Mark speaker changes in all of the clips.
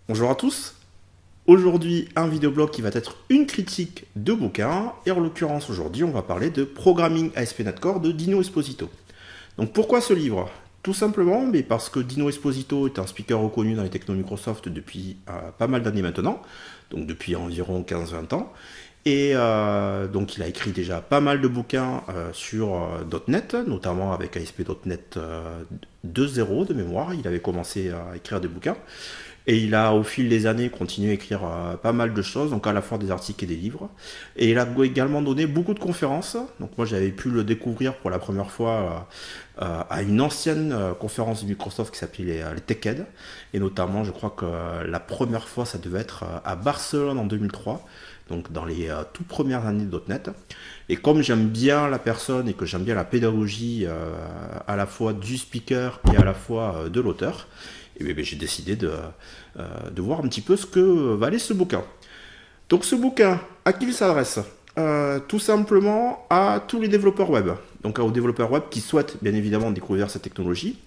Speaker 1: Bonjour à tous. Aujourd'hui, un vidéoblog qui va être une critique de bouquin. Et en l'occurrence, aujourd'hui, on va parler de Programming ASP.NET Core de Dino Esposito. Donc pourquoi ce livre? Tout simplement mais parce que Dino Esposito est un speaker reconnu dans les technos Microsoft depuis pas mal d'années maintenant, donc depuis environ 15-20 ans. Et donc il a écrit déjà pas mal de bouquins sur .NET, notamment avec ASP.NET 2.0 de mémoire. Il avait commencé à écrire des bouquins. Et il a, au fil des années, continué à écrire pas mal de choses, donc à la fois des articles et des livres. Et il a également donné beaucoup de conférences. Donc moi, j'avais pu le découvrir pour la première fois à une ancienne conférence de Microsoft qui s'appelait les TechEd. Et notamment, je crois que la première fois, ça devait être à Barcelone en 2003, donc dans les toutes premières années de .NET. Et comme j'aime bien la personne et que j'aime bien la pédagogie à la fois du speaker et à la fois de l'auteur, et bien, j'ai décidé de voir un petit peu ce que valait ce bouquin. Donc ce bouquin, à qui il s'adresse? Tout simplement à tous les développeurs web. Donc aux développeurs web qui souhaitent bien évidemment découvrir cette technologie.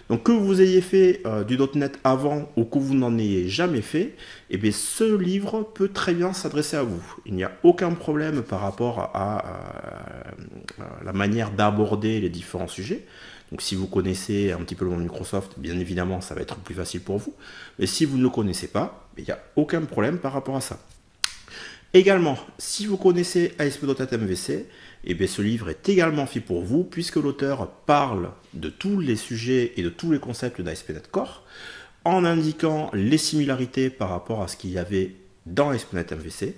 Speaker 1: Donc que vous ayez fait du .NET avant ou que vous n'en ayez jamais fait, et bien ce livre peut très bien s'adresser à vous. Il n'y a aucun problème par rapport à la manière d'aborder les différents sujets. Donc si vous connaissez un petit peu le monde Microsoft, bien évidemment, ça va être plus facile pour vous. Mais si vous ne le connaissez pas, il n'y a aucun problème par rapport à ça. Également, si vous connaissez ASP.NET MVC, eh bien ce livre est également fait pour vous, puisque l'auteur parle de tous les sujets et de tous les concepts d'ASP.NET Core, en indiquant les similarités par rapport à ce qu'il y avait dans ASP.NET MVC,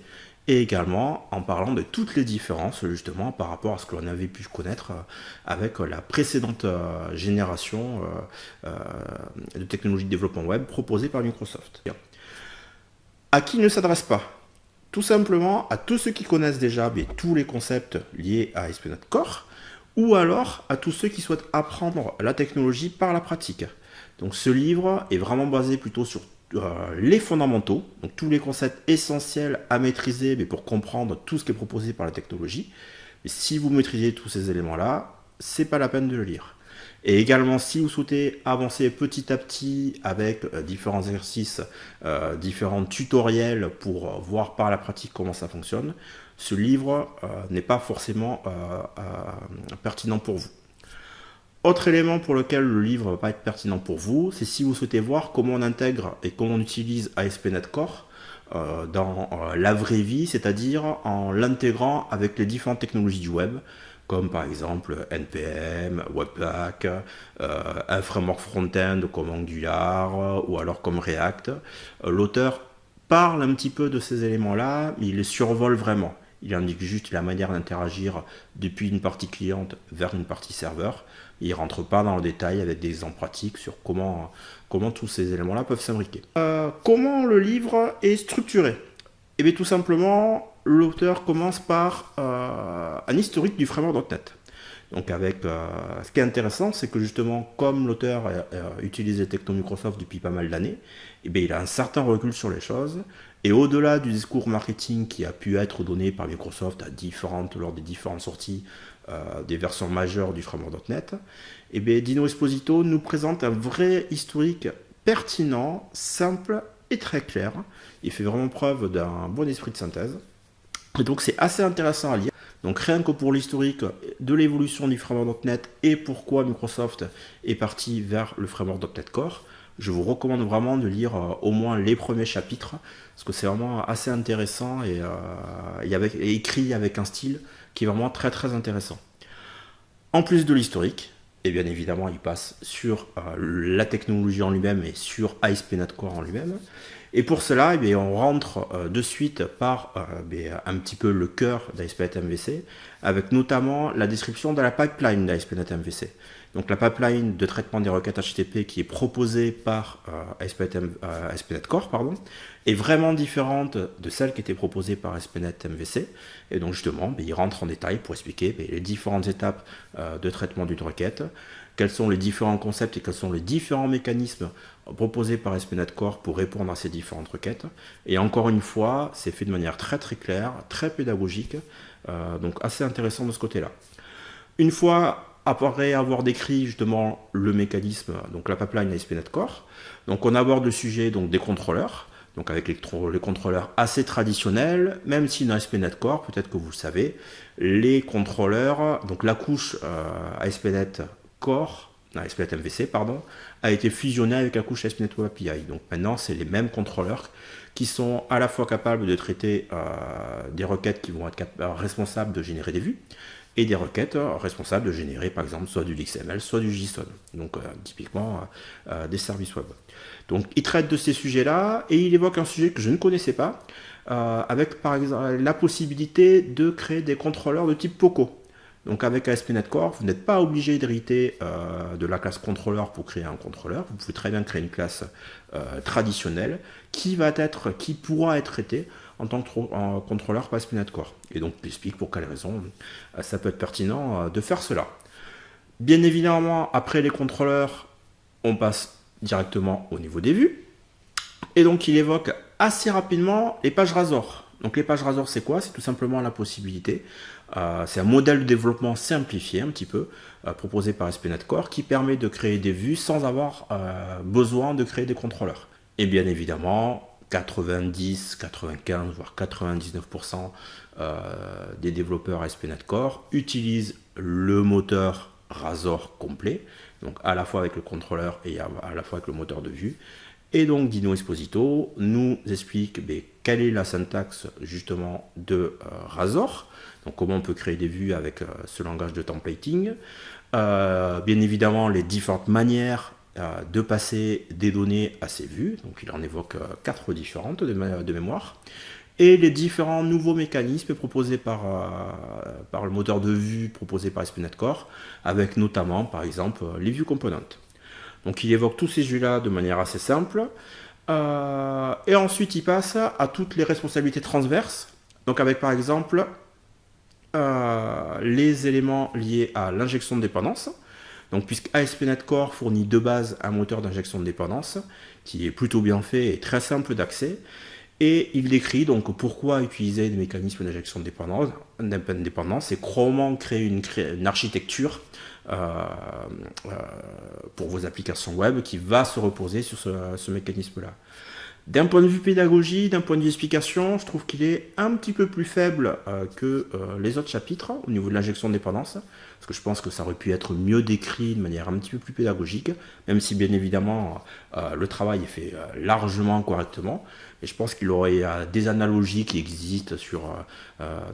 Speaker 1: et également en parlant de toutes les différences justement par rapport à ce que l'on avait pu connaître avec la précédente génération de technologies de développement web proposée par Microsoft. À qui ne s'adresse pas? Tout simplement à tous ceux qui connaissent déjà tous les concepts liés à ASP.NET Core, ou alors à tous ceux qui souhaitent apprendre la technologie par la pratique. Donc ce livre est vraiment basé plutôt sur les fondamentaux, donc tous les concepts essentiels à maîtriser mais pour comprendre tout ce qui est proposé par la technologie. Mais si vous maîtrisez tous ces éléments-là, c'est pas la peine de le lire. Et également, si vous souhaitez avancer petit à petit avec différents exercices, différents tutoriels pour voir par la pratique comment ça fonctionne, ce livre n'est pas forcément pertinent pour vous. Autre élément pour lequel le livre ne va pas être pertinent pour vous, c'est si vous souhaitez voir comment on intègre et comment on utilise ASP.NET Core dans la vraie vie, c'est-à-dire en l'intégrant avec les différentes technologies du web, comme par exemple NPM, Webpack, un framework front-end comme Angular ou alors comme React. L'auteur parle un petit peu de ces éléments-là, mais il les survole vraiment. Il indique juste la manière d'interagir depuis une partie cliente vers une partie serveur. Il ne rentre pas dans le détail avec des exemples pratiques sur comment tous ces éléments-là peuvent s'imbriquer. Comment le livre est structuré? Eh bien tout simplement, l'auteur commence par un historique du framework .NET. Donc ce qui est intéressant, c'est que justement, comme l'auteur utilise les technos Microsoft depuis pas mal d'années, eh bien, il a un certain recul sur les choses. Et au-delà du discours marketing qui a pu être donné par Microsoft lors des différentes sorties des versions majeures du framework .NET, eh bien, Dino Esposito nous présente un vrai historique pertinent, simple et très clair. Il fait vraiment preuve d'un bon esprit de synthèse. Et donc c'est assez intéressant à lire. Donc rien que pour l'historique de l'évolution du framework .NET et pourquoi Microsoft est parti vers le framework .NET Core, je vous recommande vraiment de lire au moins les premiers chapitres, parce que c'est vraiment assez intéressant et écrit avec un style qui est vraiment très très intéressant. En plus de l'historique, et bien évidemment il passe sur la technologie en lui-même et sur ASP.NET Core en lui-même. Et pour cela, on rentre de suite par un petit peu le cœur d'ASP.NET MVC, avec notamment la description de la pipeline d'ASP.NET MVC. Donc la pipeline de traitement des requêtes HTTP qui est proposée par ASP.NET Core est vraiment différente de celle qui était proposée par ASP.NET MVC. Et donc justement, il rentre en détail pour expliquer les différentes étapes de traitement d'une requête, quels sont les différents concepts et quels sont les différents mécanismes proposés par ASP.NET Core pour répondre à ces différentes requêtes. Et encore une fois, c'est fait de manière très très claire, très pédagogique, donc assez intéressant de ce côté-là. Une fois après avoir décrit justement le mécanisme, donc la pipeline ASP.NET Core, donc on aborde le sujet donc, des contrôleurs. donc avec les contrôleurs assez traditionnels, même si dans ASP.NET Core, peut-être que vous le savez, les contrôleurs, donc la couche ASP.NET Core, ASP.NET MVC, pardon, a été fusionnée avec la couche ASP.NET Web API. Donc maintenant, c'est les mêmes contrôleurs qui sont à la fois capables de traiter des requêtes qui vont être responsables de générer des vues, et des requêtes responsables de générer par exemple soit du XML, soit du JSON, donc typiquement des services web. Donc il traite de ces sujets-là et il évoque un sujet que je ne connaissais pas, avec par exemple la possibilité de créer des contrôleurs de type POCO. Donc avec ASP.NET Core, vous n'êtes pas obligé d'hériter de la classe contrôleur pour créer un contrôleur. Vous pouvez très bien créer une classe traditionnelle qui pourra être traitée en tant que contrôleur par ASP.NET Core. Et donc, il explique pour quelles raisons ça peut être pertinent de faire cela. Bien évidemment, après les contrôleurs, on passe directement au niveau des vues. Et donc, il évoque assez rapidement les pages Razor. Donc, les pages Razor, c'est quoi? C'est tout simplement la possibilité. C'est un modèle de développement simplifié un petit peu, proposé par ASP.NET Core, qui permet de créer des vues sans avoir besoin de créer des contrôleurs. Et bien évidemment, 90, 95, voire 99% des développeurs ASP.NET Core utilisent le moteur Razor complet, donc à la fois avec le contrôleur et à la fois avec le moteur de vue. Et donc Dino Esposito nous explique quelle est la syntaxe justement de Razor, donc comment on peut créer des vues avec ce langage de templating, bien évidemment les différentes manières de passer des données à ces vues, donc il en évoque 4 différentes de mémoire, et les différents nouveaux mécanismes proposés par le moteur de vue proposé par ASP.NET Core, avec notamment par exemple les view components. Donc il évoque tous ces jeux-là de manière assez simple, et ensuite il passe à toutes les responsabilités transverses, donc avec par exemple les éléments liés à l'injection de dépendance. Donc, puisque ASP.NET Core fournit de base un moteur d'injection de dépendance qui est plutôt bien fait et très simple d'accès, et il décrit donc pourquoi utiliser des mécanismes d'injection de dépendance et comment créer une architecture pour vos applications web qui va se reposer sur ce mécanisme-là. D'un point de vue pédagogie, d'un point de vue explication, je trouve qu'il est un petit peu plus faible que les autres chapitres au niveau de l'injection de dépendance, parce que je pense que ça aurait pu être mieux décrit de manière un petit peu plus pédagogique, même si bien évidemment le travail est fait largement correctement, mais je pense qu'il aurait des analogies qui existent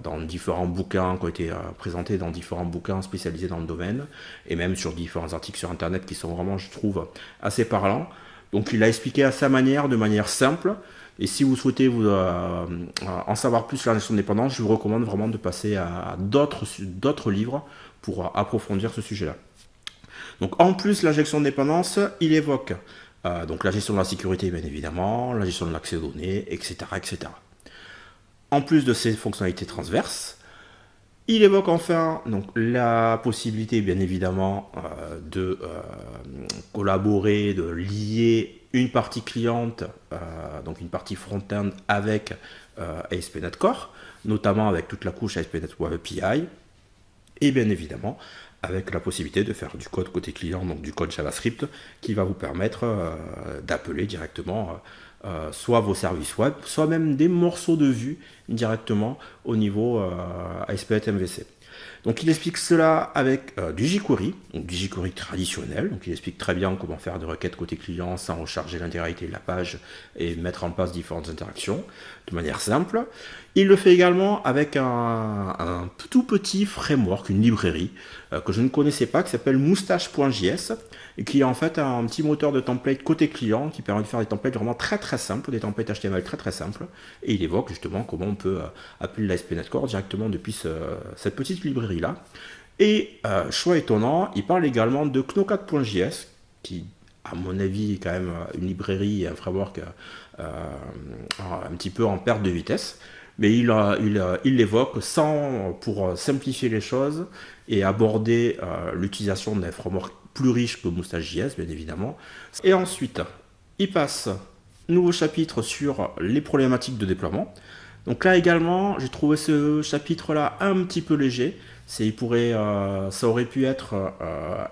Speaker 1: dans différents bouquins qui ont été présentés dans différents bouquins spécialisés dans le domaine, et même sur différents articles sur Internet qui sont vraiment, je trouve, assez parlants. Donc il a expliqué à sa manière, de manière simple, et si vous souhaitez en savoir plus sur l'injection de dépendance, je vous recommande vraiment de passer à d'autres livres pour approfondir ce sujet-là. Donc en plus de l'injection de dépendance, il évoque donc la gestion de la sécurité bien évidemment, la gestion de l'accès aux données, etc., etc. En plus de ces fonctionnalités transverses, il évoque enfin donc, la possibilité, bien évidemment, de collaborer, de lier une partie cliente, donc une partie front-end avec ASP.NET Core, notamment avec toute la couche ASP.NET Web API, et bien évidemment avec la possibilité de faire du code côté client, donc du code JavaScript, qui va vous permettre d'appeler directement soit vos services web, soit même des morceaux de vue directement au niveau ASP.NET MVC. Donc il explique cela avec du jQuery, donc du jQuery traditionnel, donc il explique très bien comment faire des requêtes côté client sans recharger l'intégralité de la page et mettre en place différentes interactions de manière simple. Il le fait également avec un tout petit framework, une librairie que je ne connaissais pas, qui s'appelle moustache.js, et qui est en fait un petit moteur de template côté client qui permet de faire des templates vraiment très très simples, des templates HTML très très simples, et il évoque justement comment on peut appeler l'ASP.NET Core directement depuis cette petite librairie là. Et choix étonnant, il parle également de Knowcat.js, qui à mon avis est quand même une librairie et un framework un petit peu en perte de vitesse, mais il l'évoque pour simplifier les choses et aborder l'utilisation d'un framework plus riche que Moustache.js, bien évidemment. Et ensuite, il passe nouveau chapitre sur les problématiques de déploiement. Donc là également, j'ai trouvé ce chapitre-là un petit peu léger. Ça aurait pu être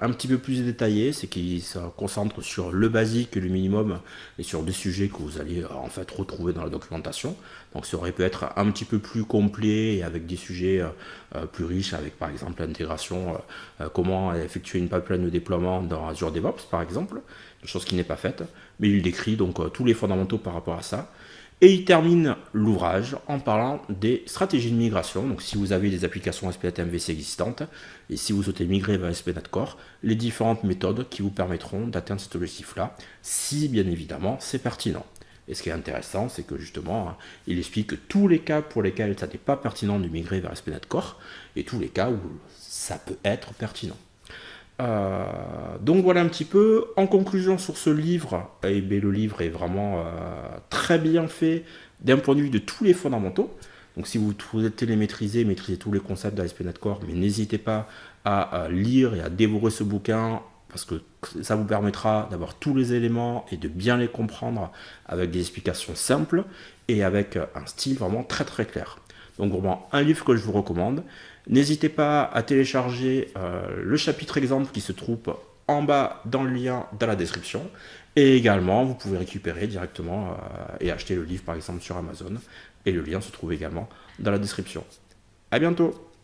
Speaker 1: un petit peu plus détaillé, c'est qu'il se concentre sur le basique et le minimum et sur des sujets que vous allez en fait retrouver dans la documentation. Donc ça aurait pu être un petit peu plus complet et avec des sujets plus riches, avec par exemple l'intégration, comment effectuer une pipeline de déploiement dans Azure DevOps par exemple, une chose qui n'est pas faite, mais il décrit donc tous les fondamentaux par rapport à ça. Et il termine l'ouvrage en parlant des stratégies de migration. Donc si vous avez des applications ASP.NET MVC existantes et si vous souhaitez migrer vers ASP.NET Core, les différentes méthodes qui vous permettront d'atteindre cet objectif-là, si bien évidemment c'est pertinent. Et ce qui est intéressant, c'est que justement, il explique tous les cas pour lesquels ça n'est pas pertinent de migrer vers ASP.NET Core et tous les cas où ça peut être pertinent. Donc voilà un petit peu. En conclusion sur ce livre, le livre est vraiment très bien fait d'un point de vue de tous les fondamentaux. Donc si vous souhaitez les maîtriser tous les concepts d'ASP.NET Core, mais n'hésitez pas à lire et à dévorer ce bouquin parce que ça vous permettra d'avoir tous les éléments et de bien les comprendre avec des explications simples et avec un style vraiment très très clair. Donc vraiment un livre que je vous recommande. N'hésitez pas à télécharger le chapitre exemple qui se trouve en bas dans le lien dans la description. Et également, vous pouvez récupérer directement et acheter le livre par exemple sur Amazon. Et le lien se trouve également dans la description. À bientôt!